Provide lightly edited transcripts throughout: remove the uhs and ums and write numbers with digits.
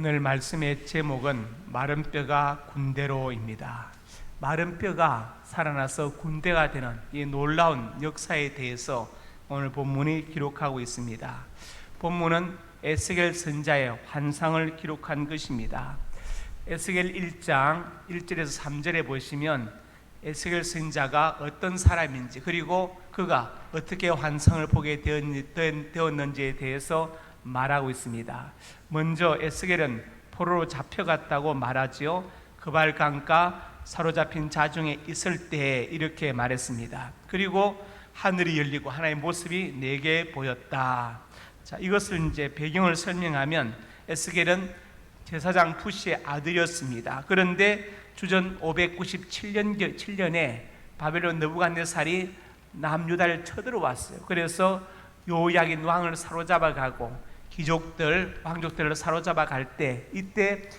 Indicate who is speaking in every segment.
Speaker 1: 오늘 말씀의 제목은 마른 뼈가 군대로입니다. 마른 뼈가 살아나서 군대가 되는 이 놀라운 역사에 대해서 오늘 본문이 기록하고 있습니다. 본문은 에스겔 선지자의 환상을 기록한 것입니다. 에스겔 1장 1절에서 3절에 보시면 에스겔 선지자가 어떤 사람인지, 그리고 그가 어떻게 환상을 보게 되었는지에 대해서 말하고 있습니다. 먼저 에스겔은 포로로 잡혀갔다고 말하지요. 그발강가 사로잡힌 자중에 있을 때 이렇게 말했습니다. 그리고 하늘이 열리고 하나의 모습이 내게 보였다. 자, 이것을 이제 배경을 설명하면 에스겔은 제사장 푸시의 아들이었습니다. 그런데 주전 597년에 바벨론 느부갓네살이 남유다를 쳐들어왔어요. 그래서 요야긴 왕을 사로잡아 가고 귀족들, 왕족들을 사로잡아 갈 때, 이때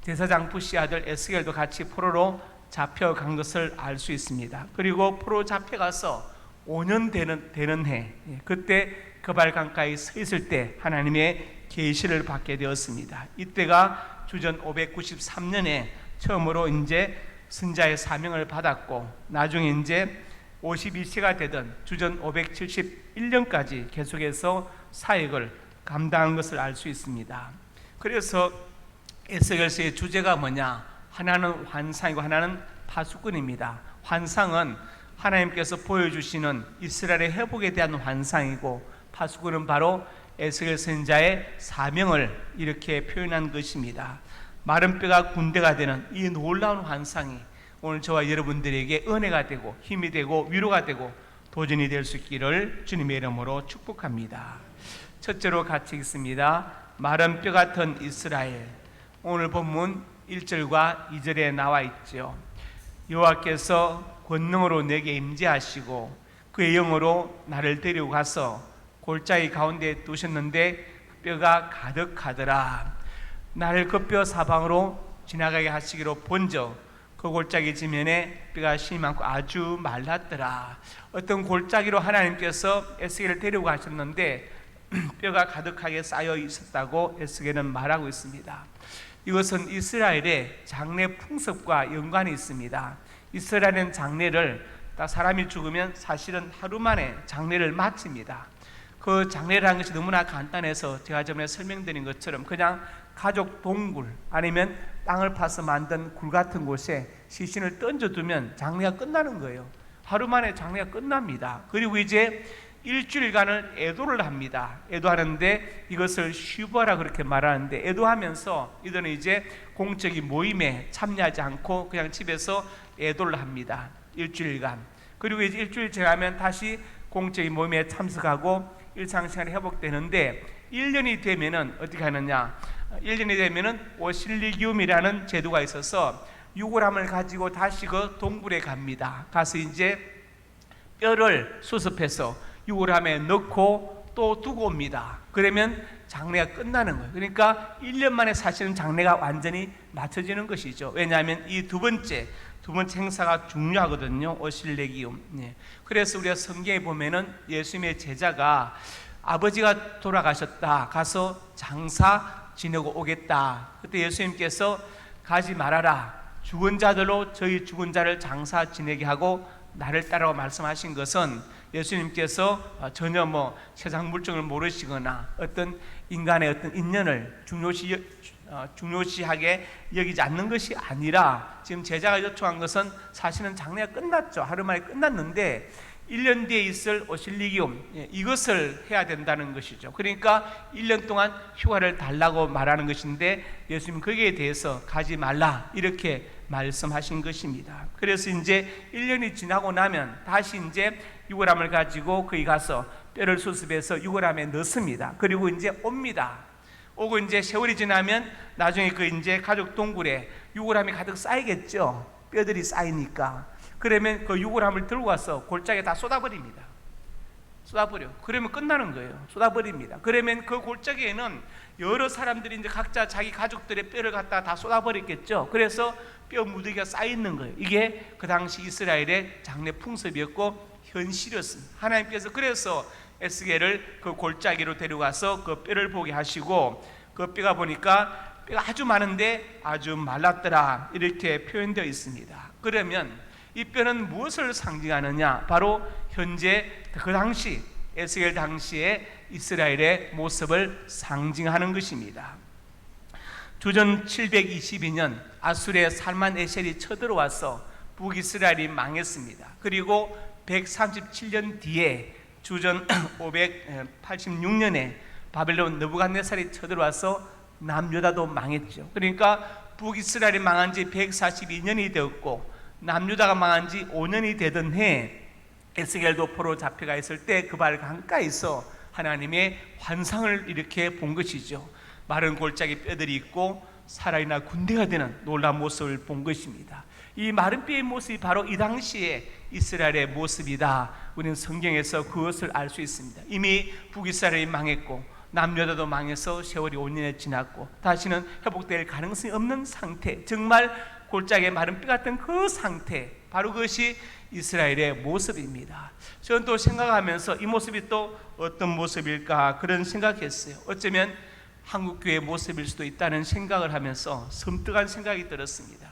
Speaker 1: 제사장 푸시 아들 에스겔도 같이 포로로 잡혀간 것을 알 수 있습니다. 그리고 포로 잡혀가서 5년 되는 해, 그때 그발강가에 서 있을 때 하나님의 계시를 받게 되었습니다. 이때가 주전 593년에 처음으로 이제 선지자의 사명을 받았고, 나중에 이제 52세가 되던 주전 571년까지 계속해서 사역을 감당한 것을 알 수 있습니다. 그래서 에스겔서의 주제가 뭐냐? 하나는 환상이고 하나는 파수꾼입니다. 환상은 하나님께서 보여주시는 이스라엘의 회복에 대한 환상이고, 파수꾼은 바로 에스겔 선지자의 사명을 이렇게 표현한 것입니다. 마른 뼈가 군대가 되는 이 놀라운 환상이 오늘 저와 여러분들에게 은혜가 되고 힘이 되고 위로가 되고 도전이 될 수 있기를 주님의 이름으로 축복합니다. 첫째로 같이 읽습니다. 마른 뼈 같은 이스라엘. 오늘 본문 1절과 2절에 나와 있죠. 여호와께서 권능으로 내게 임재하시고 그의 영으로 나를 데리고 가서 골짜기 가운데 두셨는데 뼈가 가득하더라. 나를 그 뼈 사방으로 지나가게 하시기로 본적 그 골짜기 지면에 뼈가 심이 많고 아주 말랐더라. 어떤 골짜기로 하나님께서 에스겔을 데리고 가셨는데 뼈가 가득하게 쌓여 있었다고 에스겔은 말하고 있습니다. 이것은 이스라엘의 장례 풍습과 연관이 있습니다. 이스라엘은 장례를, 사람이 죽으면 사실은 하루 만에 장례를 마칩니다. 그 장례를 하는 것이 너무나 간단해서 제가 전에 설명드린 것처럼 그냥 가족 동굴 아니면 땅을 파서 만든 굴 같은 곳에 시신을 던져두면 장례가 끝나는 거예요. 하루 만에 장례가 끝납니다. 그리고 이제 일주일간을 애도를 합니다. 애도하는데 이것을 쉬버라 그렇게 말하는데, 애도하면서 이들은 이제 공적인 모임에 참여하지 않고 그냥 집에서 애도를 합니다. 일주일간. 그리고 이제 일주일 지나면 다시 공적인 모임에 참석하고 일상생활이 회복되는데, 1년이 되면은 어떻게 하느냐? 1년이 되면은 오실리기움이라는 제도가 있어서 유골함을 가지고 다시 그 동굴에 갑니다. 가서 이제 뼈를 수습해서 유골함에 넣고 또 두고 옵니다. 그러면 장례가 끝나는 거예요. 그러니까 1년 만에 사실은 장례가 완전히 맞춰지는 것이죠. 왜냐하면 이 두 번째 행사가 중요하거든요. 오실레기움. 그래서 우리가 성경에 보면은 예수님의 제자가 아버지가 돌아가셨다, 가서 장사 지내고 오겠다. 그때 예수님께서 가지 말아라. 죽은 자들로 저희 죽은 자를 장사 지내게 하고 나를 따라고 말씀하신 것은 예수님께서 전혀 세상 물정을 모르시거나 어떤 인간의 어떤 인연을 중요시하게 여기지 않는 것이 아니라, 지금 제자가 요청한 것은 사실은 장례가 끝났죠. 하루 만에 끝났는데 1년 뒤에 있을 오실리기움, 이것을 해야 된다는 것이죠. 그러니까 1년 동안 휴가를 달라고 말하는 것인데 예수님은 거기에 대해서 가지 말라 이렇게 말씀하신 것입니다. 그래서 이제 1년이 지나고 나면 다시 이제 유골함을 가지고 거기 가서 뼈를 수습해서 유골함에 넣습니다. 그리고 이제 옵니다. 오고 이제 세월이 지나면 나중에 그 이제 가족 동굴에 유골함이 가득 쌓이겠죠. 뼈들이 쌓이니까. 그러면 그 유골함을 들고 와서 골짜기에 다 쏟아버립니다. 쏟아버려. 그러면 끝나는 거예요. 쏟아버립니다. 그러면 그 골짜기에는 여러 사람들이 이제 각자 자기 가족들의 뼈를 갖다 다 쏟아버렸겠죠. 그래서 뼈 무더기가 쌓이는 거예요. 이게 그 당시 이스라엘의 장례 풍습이었고 현실이었습니다. 하나님께서 그래서 에스겔을 그 골짜기로 데려가서 그 뼈를 보게 하시고, 그 뼈가 보니까 뼈가 아주 많은데 아주 말랐더라, 이렇게 표현되어 있습니다. 그러면 이 뼈는 무엇을 상징하느냐? 바로 현재 그 당시 에스겔 당시에 이스라엘의 모습을 상징하는 것입니다. 주전 722년 아수르의 살만에셀이 쳐들어와서 북이스라엘이 망했습니다. 그리고 137년 뒤에 주전 586년에 바벨론 느부갓네살이 쳐들어와서 남유다도 망했죠. 그러니까 북이스라엘이 망한 지 142년이 되었고 남유다가 망한 지 5년이 되던 해 에스겔도 포로 잡혀가 있을 때 그 발 강가에서 하나님의 환상을 이렇게 본 것이죠. 마른 골짜기 뼈들이 있고 살아있는 군대가 되는 놀라운 모습을 본 것입니다. 이 마른 뼈의 모습이 바로 이 당시에 이스라엘의 모습이다. 우리는 성경에서 그것을 알 수 있습니다. 이미 북이스라엘이 망했고 남유다도 망해서 세월이 5년이 지났고 다시는 회복될 가능성이 없는 상태, 정말 골짜기에 마른 뼈 같은 그 상태, 바로 그것이 이스라엘의 모습입니다. 저는 또 생각하면서 이 모습이 또 어떤 모습일까 그런 생각했어요. 어쩌면 한국교회의 모습일 수도 있다는 생각을 하면서 섬뜩한 생각이 들었습니다.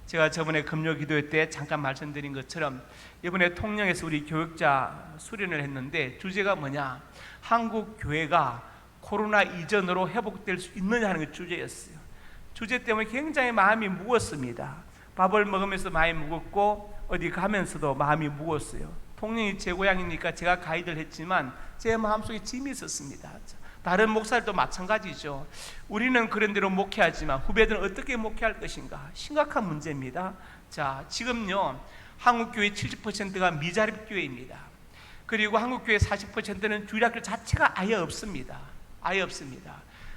Speaker 1: 제가 저번에 금요 기도회 때 잠깐 말씀드린 것처럼 이번에 통영에서 우리 교육자 수련을 했는데 주제가 뭐냐? 한국 교회가 코로나 이전으로 회복될 수 있느냐 하는 게 주제였어요. 주제 때문에 굉장히 마음이 무겁습니다. 밥을 먹으면서 마음이 무겁고 어디 가면서도 마음이 무거웠어요. 통영이 제 고향이니까 제가 가이드를 했지만 제 마음속에 짐이 있었습니다. 다른 목사들도 마찬가지죠. 우리는 그런 대로 목회하지만 후배들은 어떻게 목회할 것인가? 심각한 문제입니다. 자, 지금요 한국교회 70%가 미자립교회입니다. 그리고 한국교회 40%는 주일학교 자체가 아예 없습니다. 아예 없습니다.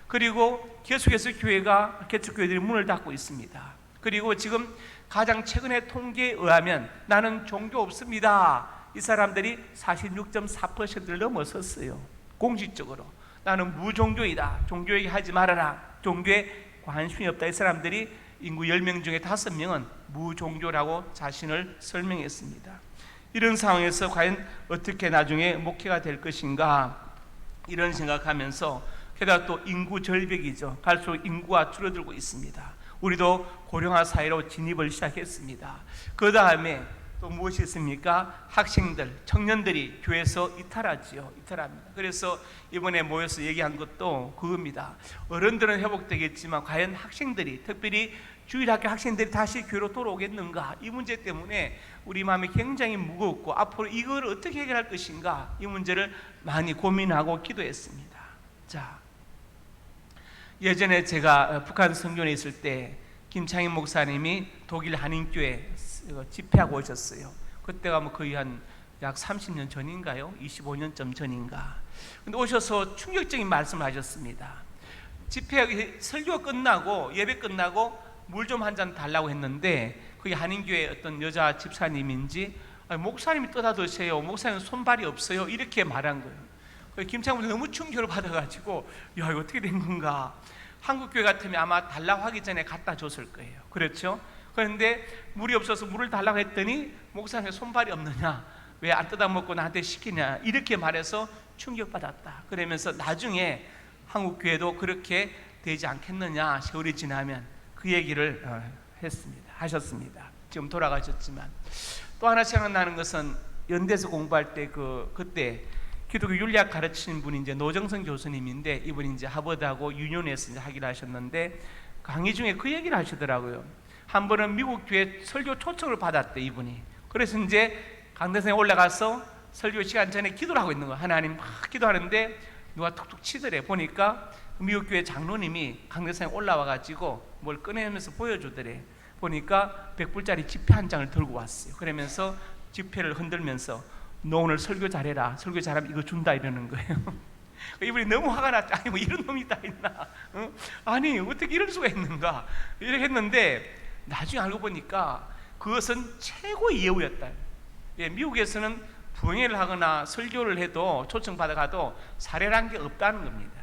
Speaker 1: 그리고 계속해서 교회가 개척교회들이 문을 닫고 있습니다. 그리고 지금 가장 최근의 통계에 의하면 나는 종교 없습니다, 이 사람들이 46.4%를 넘어섰어요. 공식적으로 나는 무종교이다, 종교 얘기하지 말아라, 종교에 관심이 없다, 이 사람들이 인구 10명 중에 5명은 무종교라고 자신을 설명했습니다. 이런 상황에서 과연 어떻게 나중에 목회가 될 것인가 이런 생각하면서, 게다가 또 인구 절벽이죠. 갈수록 인구가 줄어들고 있습니다. 우리도 고령화 사회로 진입을 시작했습니다. 그 다음에 또 무엇이 있습니까? 학생들, 청년들이 교회에서 이탈하지요. 이탈합니다. 그래서 이번에 모여서 얘기한 것도 그겁니다. 어른들은 회복되겠지만 과연 학생들이, 특별히 주일학교 학생들이 다시 교회로 돌아오겠는가? 이 문제 때문에 우리 마음이 굉장히 무겁고 앞으로 이걸 어떻게 해결할 것인가? 이 문제를 많이 고민하고 기도했습니다. 자, 예전에 제가 북한 선교에 있을 때 김창인 목사님이 독일 한인교회 집회하고 오셨어요. 그때가 뭐 거의 약 30년 전인가요? 25년쯤 전인가. 근데 오셔서 충격적인 말씀을 하셨습니다. 집회 설교 끝나고 예배 끝나고 물 좀 한 잔 달라고 했는데 그게 한인교회 어떤 여자 집사님인지 목사님이 떠다 드세요, 목사님 손발이 없어요, 이렇게 말한 거예요. 김창훈이 너무 충격을 받아가지고 야, 이거 어떻게 된 건가. 한국교회 같으면 아마 달라고 하기 전에 갖다 줬을 거예요. 그렇죠? 그런데 물이 없어서 물을 달라고 했더니 목사님 손발이 없느냐, 왜 안 뜯어 먹고 나한테 시키냐, 이렇게 말해서 충격받았다. 그러면서 나중에 한국교회도 그렇게 되지 않겠느냐, 세월이 지나면, 그 얘기를 하셨습니다. 지금 돌아가셨지만. 또 하나 생각나는 것은 연대에서 공부할 때 그때 기독교 윤리학 가르치는 분이 이제 노정선 교수님인데, 이분이 이제 하버드하고 유니온에서 이제 하기를 하셨는데 강의 중에 그 얘기를 하시더라고요. 한 번은 미국 교회 설교 초청을 받았대, 이분이. 그래서 이제 강대상에 올라가서 설교 시간 전에 기도를 하고 있는 거예요. 하나님 막 기도하는데 누가 툭툭 치더래. 보니까 미국 교회 장로님이 강대상에 올라와 가지고 뭘 꺼내면서 보여주더래. 보니까 100불짜리 지폐 한 장을 들고 왔어요. 그러면서 지폐를 흔들면서 너 오늘 설교 잘해라, 설교 잘하면 이거 준다, 이러는 거예요. 이분이 너무 화가 났죠. 아니 뭐 이런 놈이 다 있나, 아니 어떻게 이럴 수가 있는가, 이렇게 했는데 나중에 알고 보니까 그것은 최고의 예우였다. 미국에서는 부흥회를 하거나 설교를 해도 초청받아가도 사례란 게 없다는 겁니다.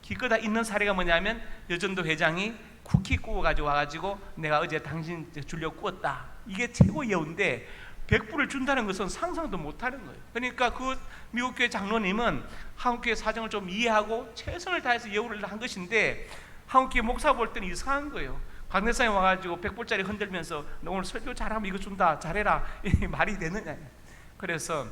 Speaker 1: 기껏 있는 사례가 뭐냐면 여전도 회장이 쿠키 구워가지고 와가지고 내가 어제 당신 주려고 구웠다, 이게 최고 예우인데 100불을 준다는 것은 상상도 못하는 거예요. 그러니까 그 미국교회 장로님은 한국교회 사정을 좀 이해하고 최선을 다해서 예우를 한 것인데 한국교회 목사 볼 때는 이상한 거예요. 강대상에 와가지고 100불짜리 흔들면서 너 오늘 설교 잘하면 이거 준다, 잘해라, 이 말이 되느냐. 그래서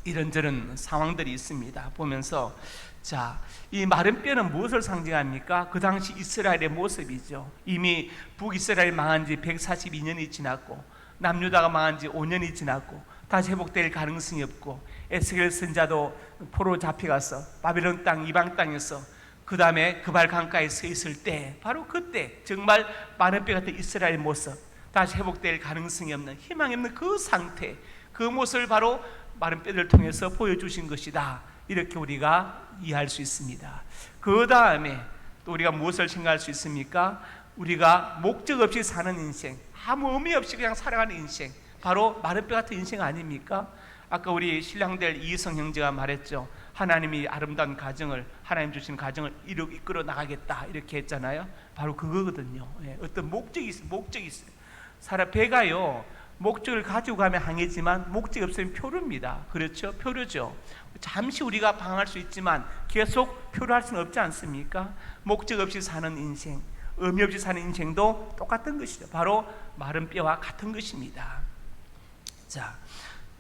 Speaker 1: 이런저런 상황들이 있습니다. 보면서 자, 이 마른 뼈는 무엇을 상징합니까? 그 당시 이스라엘의 모습이죠. 이미 북이스라엘 망한 지 142년이 지났고 남유다가 망한 지 5년이 지났고 다시 회복될 가능성이 없고 에스겔 선자도 포로 잡혀가서 바벨론 땅 이방 땅에서 그 다음에 그발 강가에 서 있을 때 바로 그때 정말 마른 뼈 같은 이스라엘 모습, 다시 회복될 가능성이 없는 희망이 없는 그 상태, 그 모습을 바로 마른 뼈를 통해서 보여주신 것이다, 이렇게 우리가 이해할 수 있습니다. 그 다음에 또 우리가 무엇을 생각할 수 있습니까? 우리가 목적 없이 사는 인생, 아무 의미 없이 그냥 살아가는 인생, 바로 마른 뼈 같은 인생 아닙니까? 아까 우리 신랑들 이희성 형제가 말했죠. 하나님이 아름다운 가정을, 하나님 주신 가정을 이끌어 나가겠다, 이렇게 했잖아요. 바로 그거거든요. 어떤 목적이 있어요. 배가요, 목적을 가지고 가면 항해지만 목적이 없으면 표류입니다. 그렇죠? 표류죠. 잠시 우리가 방황할 수 있지만 계속 표류할 수는 없지 않습니까? 목적 없이 사는 인생, 의미 없이 사는 인생도 똑같은 것이죠. 바로 마른 뼈와 같은 것입니다. 자,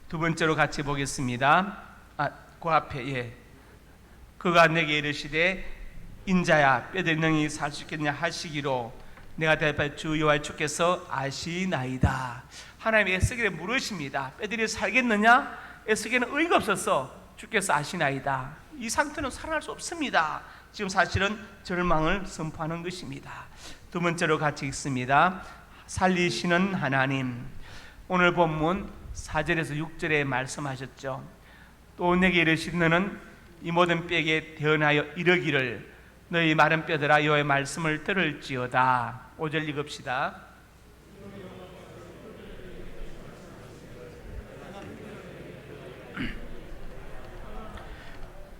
Speaker 1: 두 번째로 같이 보겠습니다. 그 앞에 그가 내게 이르시되 인자야 뼈들이 능히 살 수 있겠냐 하시기로 내가 대답하여 주 여호와 주께서 아시나이다. 하나님이 에스겔에 물으십니다. 뼈들이 살겠느냐? 에스겔은 의의가 없어서 주께서 아시나이다. 이 상태는 살아날 수 없습니다. 지금 사실은 절망을 선포하는 것입니다. 두 번째로 같이 읽습니다. 살리시는 하나님. 오늘 본문 4절에서 6절에 말씀하셨죠. 또 내게 이르시되 너는 이 모든 뼈에게 대언하여 이르기를 너희 마른 뼈들아 여호와의 말씀을 들을지어다. 5절 읽읍시다.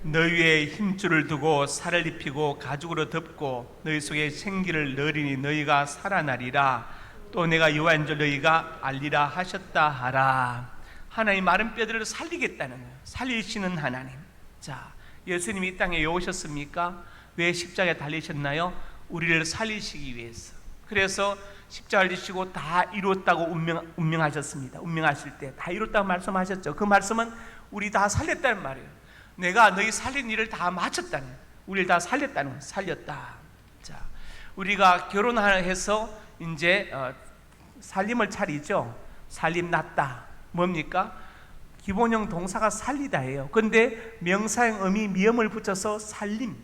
Speaker 1: 너희 위에 힘줄을 두고 살을 입히고 가죽으로 덮고 너희 속에 생기를 넣으리니 너희가 살아나리라. 또 내가 여호와인 줄 너희가 알리라 하셨다 하라. 하나님 마른 뼈들을 살리겠다는 거예요. 살리시는 하나님. 자, 예수님이 이 땅에 왜 오셨습니까? 왜 십자가에 달리셨나요? 우리를 살리시기 위해서. 그래서 십자가를 지시고 다 이뤘다고 운명하셨습니다. 운명하실 때 다 이뤘다고 말씀하셨죠. 그 말씀은 우리 다 살렸다는 말이에요. 내가 너희 살린 일을 다 마쳤다는, 우리를 다 살렸다는, 살렸다. 자, 우리가 결혼해서 이제 살림을 차리죠. 살림 났다. 뭡니까? 기본형 동사가 살리다예요. 근데 명사형 의미 미음을 붙여서 살림.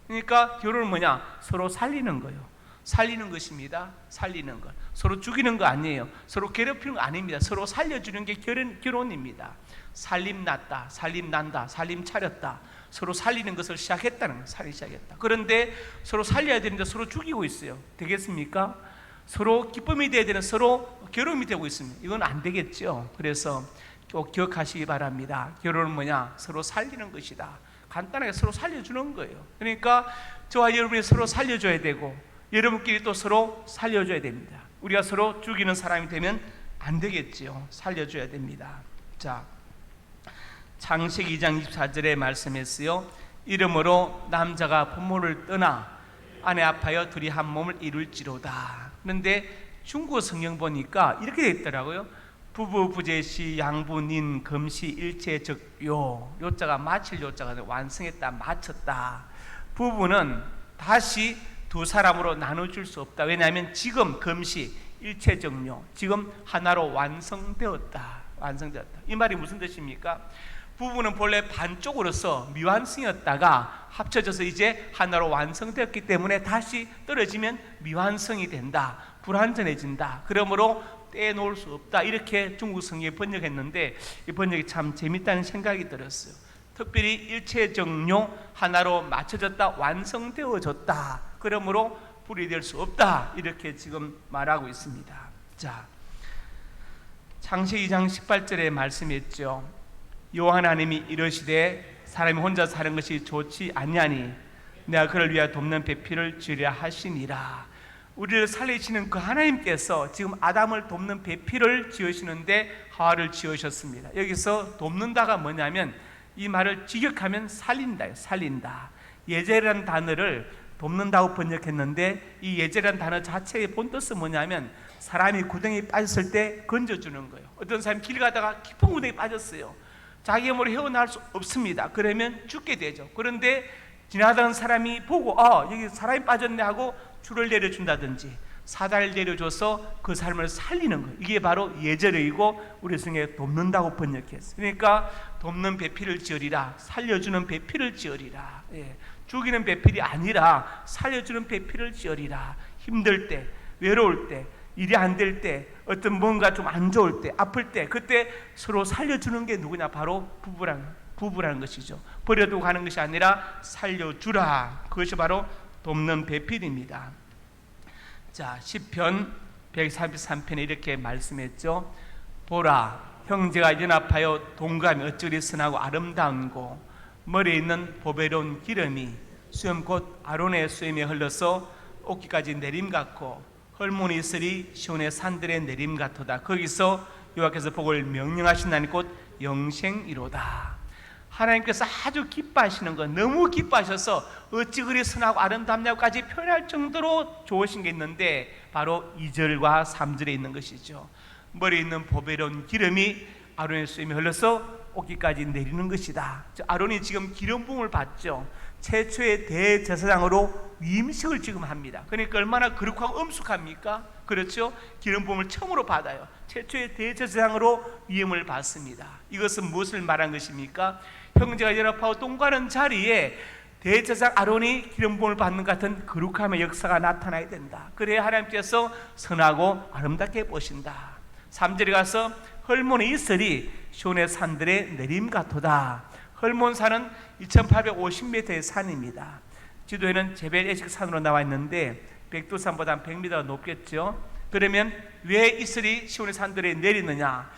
Speaker 1: 그러니까 결혼은 뭐냐? 서로 살리는 거예요. 살리는 것입니다. 살리는 것. 서로 죽이는 거 아니에요. 서로 괴롭히는 거 아닙니다. 서로 살려주는 게 결혼입니다. 살림 났다, 살림 난다, 살림 차렸다. 서로 살리는 것을 시작했다는 거예요. 살리 시작했다. 그런데 서로 살려야 되는데 서로 죽이고 있어요. 되겠습니까? 서로 기쁨이 되어야 되는 서로 괴로움이 되고 있습니다. 이건 안 되겠죠. 그래서 꼭 기억하시기 바랍니다. 결혼은 뭐냐? 서로 살리는 것이다. 간단하게 서로 살려주는 거예요. 그러니까 저와 여러분이 서로 살려줘야 되고 여러분끼리 또 서로 살려줘야 됩니다. 우리가 서로 죽이는 사람이 되면 안 되겠지요. 살려줘야 됩니다. 자, 창세기 2장 24절에 말씀했어요. 이러므로 남자가 부모를 떠나 아내 앞하여 둘이 한 몸을 이룰지로다. 그런데 중국어 성경 보니까 이렇게 되어 있더라고요. 부부 부재시 양부닌 금시 일체적요. 요자가 마칠 요자가 완성했다, 마쳤다. 부부는 다시 두 사람으로 나눠줄 수 없다. 왜냐하면 지금 금시 일체적요, 지금 하나로 완성되었다. 이 말이 무슨 뜻입니까? 부부는 본래 반쪽으로서 미완성이었다가 합쳐져서 이제 하나로 완성되었기 때문에 다시 떨어지면 미완성이 된다, 불완전해진다. 그러므로 떼놓을 수 없다. 이렇게 중국 성경에 번역했는데 이 번역이 참 재밌다는 생각이 들었어요. 특별히 일체정료, 하나로 맞춰졌다, 완성되어졌다. 그러므로 분리될 수 없다. 이렇게 지금 말하고 있습니다. 자, 창세기 2장 18절에 말씀했죠. 여호와 하나님이 이르시되 사람이 혼자 사는 것이 좋지 아니하니 내가 그를 위하여 돕는 배필을 지으려 하시니라. 우리를 살리시는 그 하나님께서 지금 아담을 돕는 배필을 지으시는데 하와를 지으셨습니다. 여기서 돕는다가 뭐냐면 이 말을 직역하면 살린다, 살린다. 예제라는 단어를 돕는다고 번역했는데 이 예절이라는 단어 자체의 본뜻은 뭐냐면 사람이 구덩이에 빠졌을 때 건져주는 거예요. 어떤 사람이 길 가다가 깊은 구덩이에 빠졌어요. 자기 힘으로 헤어나올 수 없습니다. 그러면 죽게 되죠. 그런데 지나가던 사람이 보고 여기 사람이 빠졌네 하고 줄을 내려준다든지 사다리를 내려줘서 그 삶을 살리는 거예요. 이게 바로 예절이고 우리 성경에 돕는다고 번역했어요. 그러니까 돕는 배필을 지으리라, 살려주는 배필을 지으리라. 죽이는 배필이 아니라 살려주는 배필을 지으리라. 힘들 때, 외로울 때, 일이 안 될 때, 어떤 뭔가 좀 안 좋을 때, 아플 때, 그때 서로 살려주는 게 누구냐? 바로 부부라는 것이죠. 버려두고 가는 것이 아니라 살려주라. 그것이 바로 돕는 배필입니다. 자, 시편 133편에 이렇게 말씀했죠. 보라, 형제가 연합하여 동감이 어찌그리 선하고 아름다운고 머리에 있는 보배로운 기름이 수염 곧 아론의 수염에 흘러서 옷깃까지 내림 같고 헐몬이 있으리 시온의 산들의 내림 같도다. 거기서 여호와께서 복을 명령하신다니 곧 영생이로다. 하나님께서 아주 기뻐하시는 것, 너무 기뻐하셔서 어찌 그리 선하고 아름답냐고까지 표현할 정도로 좋으신 게 있는데 바로 2절과 3절에 있는 것이죠. 머리에 있는 보배로운 기름이 아론의 수염에 흘러서 옷깃까지 내리는 것이다. 아론이 지금 기름 부음을 받죠. 최초의 대제사장으로 위임식을 지금 합니다. 그러니까 얼마나 거룩하고 엄숙합니까? 그렇죠? 기름 부음을 처음으로 받아요. 최초의 대제사장으로 위임을 받습니다. 이것은 무엇을 말한 것입니까? 형제가 연합하고 동거하는 자리에 대제사장 아론이 기름 부음을 받는 같은 거룩함의 역사가 나타나야 된다. 그래야 하나님께서 선하고 아름답게 보신다. 3절에 가서 헐몬의 이슬이 시온의 산들의 내림 같도다. 헐몬산은 2850m의 산입니다. 지도에는 제벨 에식 산으로 나와 있는데 백두산보다 100m가 높겠죠. 그러면 왜 이슬이 시온의 산들에 내리느냐?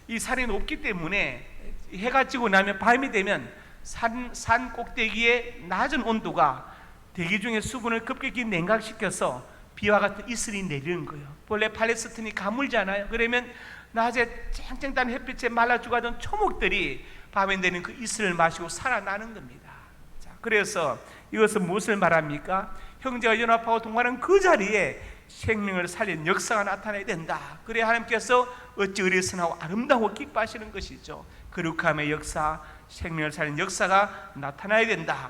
Speaker 1: 이 산이 높기 때문에 해가 지고 나면 밤이 되면 산 꼭대기의 낮은 온도가 대기 중의 수분을 급격히 냉각시켜서 비와 같은 이슬이 내리는 거예요. 원래 팔레스틴이 가물잖아요. 그러면 낮에 쨍쨍한 햇빛에 말라 죽어가던 초목들이 밤에 내리는 그 이슬을 마시고 살아나는 겁니다. 자, 그래서 이것은 무엇을 말합니까? 형제가 연합하고 동거하는 그 자리에 생명을 살린 역사가 나타나야 된다. 그래야 하나님께서 어찌 그리 선하고 아름다워 기뻐하시는 것이죠. 거룩함의 역사, 생명을 살린 역사가 나타나야 된다.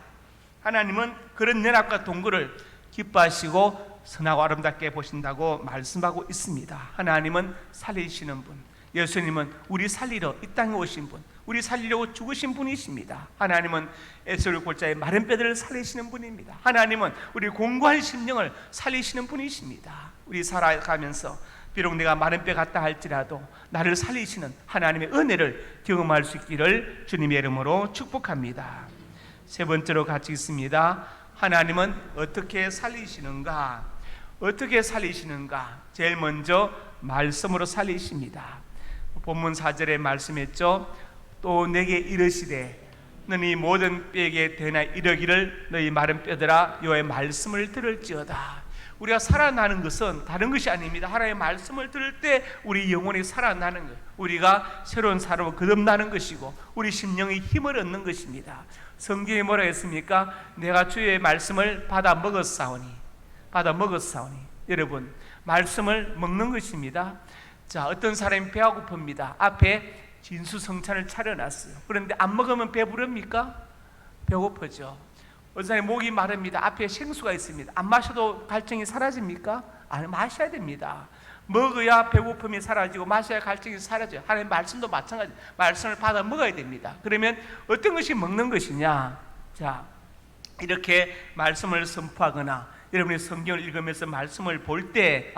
Speaker 1: 하나님은 그런 연합과 동거를 기뻐하시고 선하고 아름답게 보신다고 말씀하고 있습니다. 하나님은 살리시는 분, 예수님은 우리 살리러 이 땅에 오신 분, 우리 살리려고 죽으신 분이십니다. 하나님은 에스겔 골짜기의 마른 뼈들을 살리시는 분입니다. 하나님은 우리 공고한 심령을 살리시는 분이십니다. 우리 살아가면서 비록 내가 마른 뼈 같다 할지라도 나를 살리시는 하나님의 은혜를 경험할 수 있기를 주님의 이름으로 축복합니다. 세 번째로 같이 있습니다. 하나님은 어떻게 살리시는가? 어떻게 살리시는가? 제일 먼저 말씀으로 살리십니다. 본문 4절에 말씀했죠. 또 내게 이르시되 너희 모든 뼈에게 대나 이르기를 너희 마른 뼈들아 여호와의 말씀을 들을지어다. 우리가 살아나는 것은 다른 것이 아닙니다. 하나님의 말씀을 들을 때 우리 영혼이 살아나는 것, 우리가 새로운 사람으로 거듭나는 것이고 우리 심령이 힘을 얻는 것입니다. 성경이 뭐라 했습니까? 내가 주의 말씀을 받아 먹었사오니. 여러분, 말씀을 먹는 것입니다. 자, 어떤 사람이 배가 고픕니다. 앞에 진수성찬을 차려놨어요. 그런데 안 먹으면 배부릅니까? 배고프죠. 어떤 사람이 목이 마릅니다. 앞에 생수가 있습니다. 안 마셔도 갈증이 사라집니까? 안 마셔야 됩니다. 먹어야 배고픔이 사라지고 마셔야 갈증이 사라져요. 하나님 말씀도 마찬가지. 말씀을 받아 먹어야 됩니다. 그러면 어떤 것이 먹는 것이냐? 자, 이렇게 말씀을 선포하거나 여러분이 성경을 읽으면서 말씀을 볼 때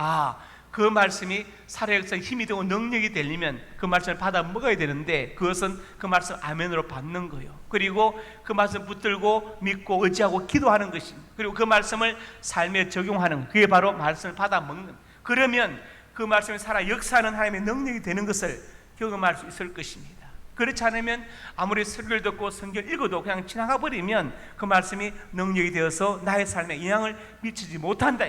Speaker 1: 그 말씀이 살아의 역사에 힘이 되고 능력이 되려면 그 말씀을 받아 먹어야 되는데 그것은 그 말씀 아멘으로 받는 거예요. 그리고 그 말씀 붙들고 믿고 의지하고 기도하는 것입니다. 그리고 그 말씀을 삶에 적용하는 것, 그게 바로 말씀을 받아 먹는. 그러면 그 말씀이 살아 역사하는 하나님의 능력이 되는 것을 경험할 수 있을 것입니다. 그렇지 않으면 아무리 설교를 듣고 성경을 읽어도 그냥 지나가 버리면 그 말씀이 능력이 되어서 나의 삶에 영향을 미치지 못한다.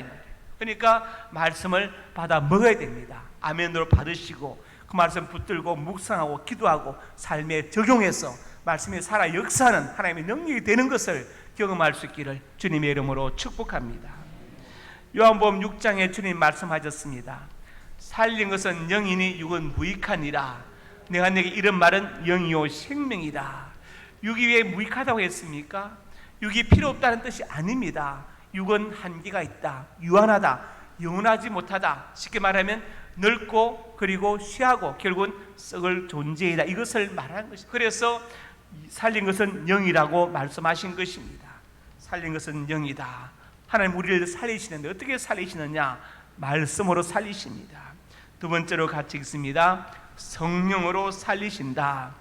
Speaker 1: 그러니까 말씀을 받아 먹어야 됩니다. 아멘으로 받으시고 그 말씀 붙들고 묵상하고 기도하고 삶에 적용해서 말씀이 살아 역사하는 하나님의 능력이 되는 것을 경험할 수 있기를 주님의 이름으로 축복합니다. 요한복음 6장에 주님 말씀하셨습니다. 살린 것은 영이니 육은 무익하니라. 내가 내게 이런 말은 영이요 생명이다. 육이 왜 무익하다고 했습니까? 육이 필요 없다는 뜻이 아닙니다. 육은 한계가 있다, 유한하다, 영원하지 못하다. 쉽게 말하면 늙고 그리고 쉬하고 결국은 썩을 존재이다, 이것을 말하는 것입니다. 그래서 살린 것은 영이라고 말씀하신 것입니다. 살린 것은 영이다. 하나님 우리를 살리시는데 어떻게 살리시느냐? 말씀으로 살리십니다. 두 번째로 같이 읽습니다. 성령으로 살리신다.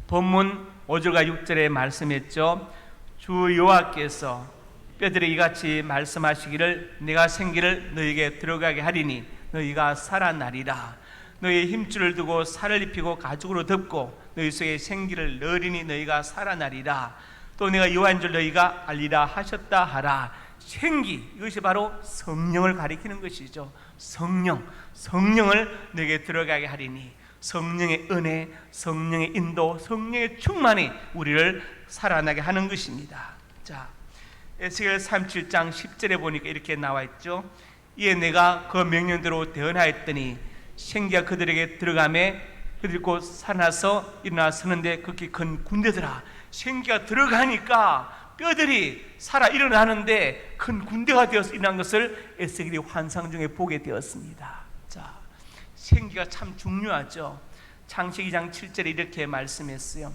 Speaker 1: 본문 5절과 6절에 말씀했죠. 주 여호와께서 뼈들이 이같이 말씀하시기를 내가 생기를 너희에게 들어가게 하리니 너희가 살아나리라. 너희의 힘줄을 두고 살을 입히고 가죽으로 덮고 너희 속에 생기를 넣으리니 너희가 살아나리라. 또 내가 여호와인 줄 너희가 알리라 하셨다 하라. 생기, 이것이 바로 성령을 가리키는 것이죠. 성령을 너희에게 들어가게 하리니 성령의 은혜, 성령의 인도, 성령의 충만이 우리를 살아나게 하는 것입니다. 자, 에스겔 37장 10절에 보니까 이렇게 나와 있죠. 이에 내가 그 명령대로 대언하였더니 생기가 그들에게 들어가매 그들이 곧 살아나서 일어나 서는데 극히 큰 군대더라. 생기가 들어가니까 뼈들이 살아 일어나는데 큰 군대가 되어서 일어난 것을 에스겔이 환상 중에 보게 되었습니다. 자, 생기가 참 중요하죠. 창세기 2장 7절에 이렇게 말씀했어요.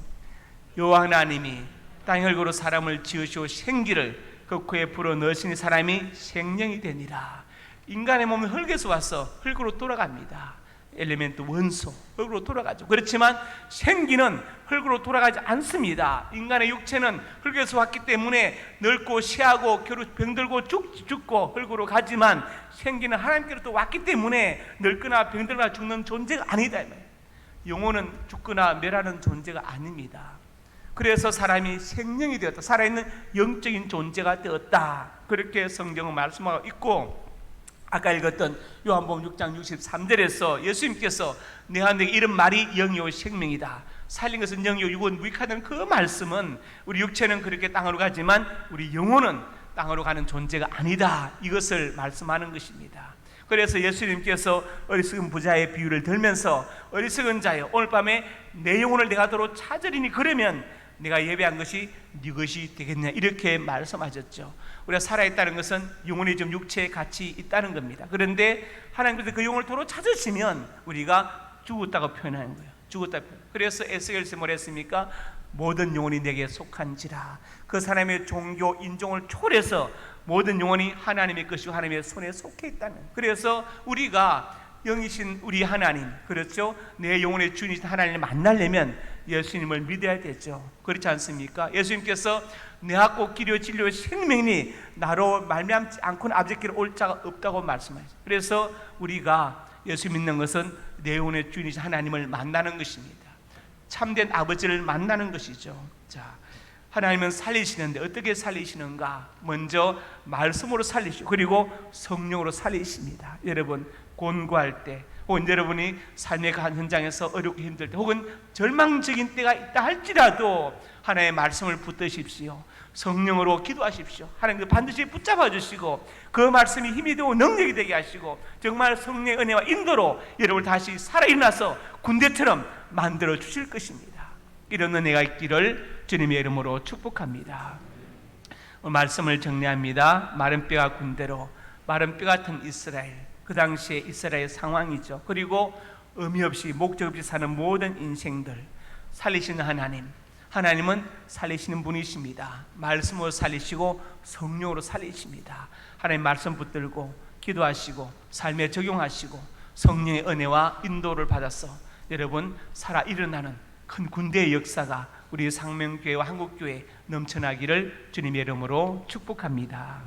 Speaker 1: 여호와 하나님이 땅의 흙으로 사람을 지으시고 생기를 그 코에 불어넣으시니 사람이 생명이 되니라. 인간의 몸은 흙에서 와서 흙으로 돌아갑니다. 엘리멘트 원소 흙으로 돌아가죠. 그렇지만 생기는 흙으로 돌아가지 않습니다. 인간의 육체는 흙에서 왔기 때문에 늙고 시하고 결국 병들고 죽고 흙으로 가지만 생기는 하나님께로부터 왔기 때문에 늙거나 병들거나 죽는 존재가 아니다. 영혼은 죽거나 멸하는 존재가 아닙니다. 그래서 사람이 생명이 되었다, 살아있는 영적인 존재가 되었다, 그렇게 성경은 말씀하고 있고, 아까 읽었던 요한복음 6장 63절에서 예수님께서 내가 내게 이런 말이 영이요 생명이다, 살린 것은 영이요 육은 무익하다는 그 말씀은 우리 육체는 그렇게 땅으로 가지만 우리 영혼은 땅으로 가는 존재가 아니다, 이것을 말씀하는 것입니다. 그래서 예수님께서 어리석은 부자의 비유를 들면서 어리석은 자여 오늘 밤에 내 영혼을 내가 도로 찾으리니 그러면 내가 예배한 것이 네 것이 되겠냐, 이렇게 말씀하셨죠. 우리가 살아있다는 것은 영혼이 좀 육체에 같이 있다는 겁니다. 그런데 하나님께서 그 영혼을 도로 찾으시면 우리가 죽었다고 표현하는 거예요. 죽었다. 그래서 에스겔서 뭐라 했습니까? 모든 영혼이 내게 속한지라. 그 사람의 종교 인종을 초월해서 모든 영혼이 하나님의 것이고 하나님의 손에 속해 있다는. 그래서 우리가 영이신 우리 하나님, 그렇죠? 내 영혼의 주인이신 하나님을 만나려면 예수님을 믿어야 되죠. 그렇지 않습니까? 예수님께서 내가 곧 길이요 진리요 생명이니 나로 말미암지 않고는 아버지께로 올 자가 없다고 말씀하셨어요. 그래서 우리가 예수 믿는 것은 내 영혼의 주인이신 하나님을 만나는 것입니다. 참된 아버지를 만나는 것이죠. 자, 하나님은 살리시는데 어떻게 살리시는가? 먼저 말씀으로 살리시고 그리고 성령으로 살리십니다. 여러분 곤고할 때, 혹은 여러분이 삶의 한 현장에서 어렵고 힘들 때, 혹은 절망적인 때가 있다 할지라도 하나님의 말씀을 붙드십시오. 성령으로 기도하십시오. 하나님께서 반드시 붙잡아 주시고 그 말씀이 힘이 되고 능력이 되게 하시고 정말 성령의 은혜와 인도로 여러분을 다시 살아 일어나서 군대처럼 만들어 주실 것입니다. 이런 은혜가 있기를 주님의 이름으로 축복합니다. 말씀을 정리합니다. 마른 뼈가 군대로, 마른 뼈 같은 이스라엘, 그 당시에 이스라엘 상황이죠. 그리고 의미 없이 목적 없이 사는 모든 인생들 살리시는 하나님, 하나님은 살리시는 분이십니다. 말씀으로 살리시고 성령으로 살리십니다. 하나님 말씀 붙들고 기도하시고 삶에 적용하시고 성령의 은혜와 인도를 받아서 여러분 살아 일어나는 큰 군대의 역사가 우리 상명교회와 한국교회에 넘쳐나기를 주님의 이름으로 축복합니다.